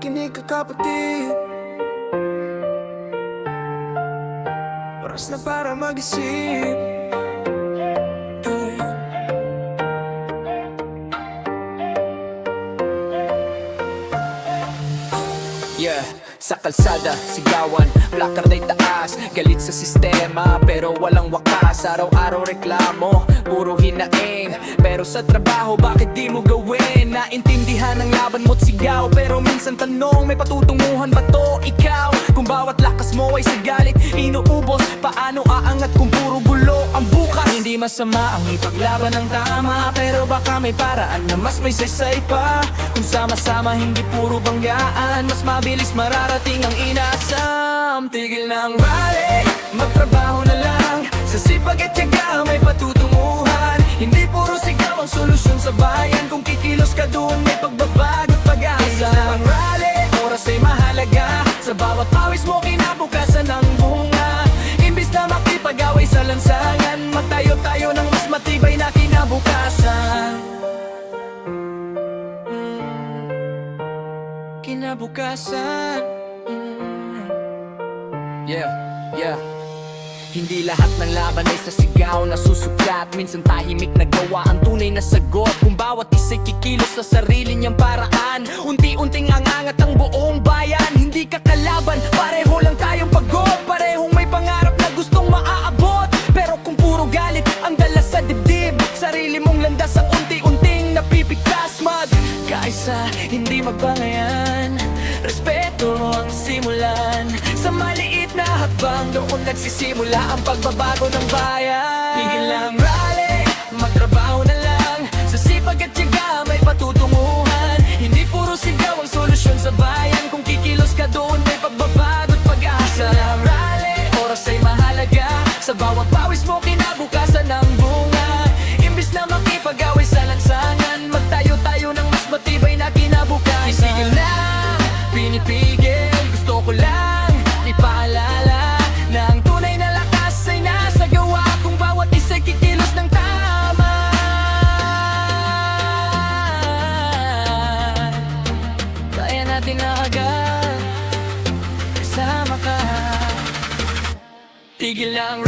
Makinig ka kapatid, oras na para mag-isip. Yeah, sa kalsada, sigawan, placard ay taas. Galit sa sistema, pero walang wakas. Araw-araw reklamo, puro hinaing. Pero sa trabaho, bakit di mo gawin? Naintindihan ang laban mo't sigaw, pero minsan tanong, may patutunguhan ba to ikaw? Kung bawat lakas mo ay sa galit inuubos, paano aangat kung puro gulo ang bukas? Hindi masama ang ipaglaban ng tama, pero baka may paraan na mas may saysay pa. Kung sama-sama, hindi puro banggaan, mas mabilis mararating ang inasam. Tigil na ang rally, magtrabaho na lang. Sa sipag at tiyaga may patutunguhan. Hindi puro sigaw ang solusyon sa bayan. Kung kikilos ka doon may pagbabago at pag-asa. Tigil na ang rally, oras ay mahalaga. Sa bawat pawis mo kinabukasan ng bunga. Imbis na makipag-away sa lansangan, magtayo tayo ng mas matibay na kinabukasan. Kinabukasan. Yeah, yeah. Hindi lahat ng laban ay sa sigaw na susukat. Minsan tahimik na gawa ang tunay na sagot. Kung bawat isa'y kikilos sa sarili niyang paraan, unti-unting angangat ang buong bayan. Hindi ka kalaban, pareho lang tayong pagod. Parehong may pangarap na gustong maaabot. Pero kung puro galit ang dala sa dibdib, sarili mong landas ang unti-unting napipigtas. Magkaisa, hindi magbangayan, respeto ang simulan. Sa maliit na hakbang, doon nagsisimula ang pagbabago ng bayan. Tigil lang rally, magtrabaho na lang. Sa sipag at tiyaga may patutunguhan. Hindi puro sigaw ang solusyon sa bayan. Kung kikilos ka doon may pagbabago at pag-asa. Tigil lang rally, oras ay mahalaga. Sa bawat pawis mo kinabukasan ng bunga. Imbis na makipag-away sa lansangan, magtayo-tayo ng mas matibay na kinabukasan. Isigil na, pinipigil, gusto ko lang ipaalala na ang tunay na lakas ay nasa gawa. Kung bawat isa'y kikilos ng tama, kaya natin na agad, kasama ka. Tigil lang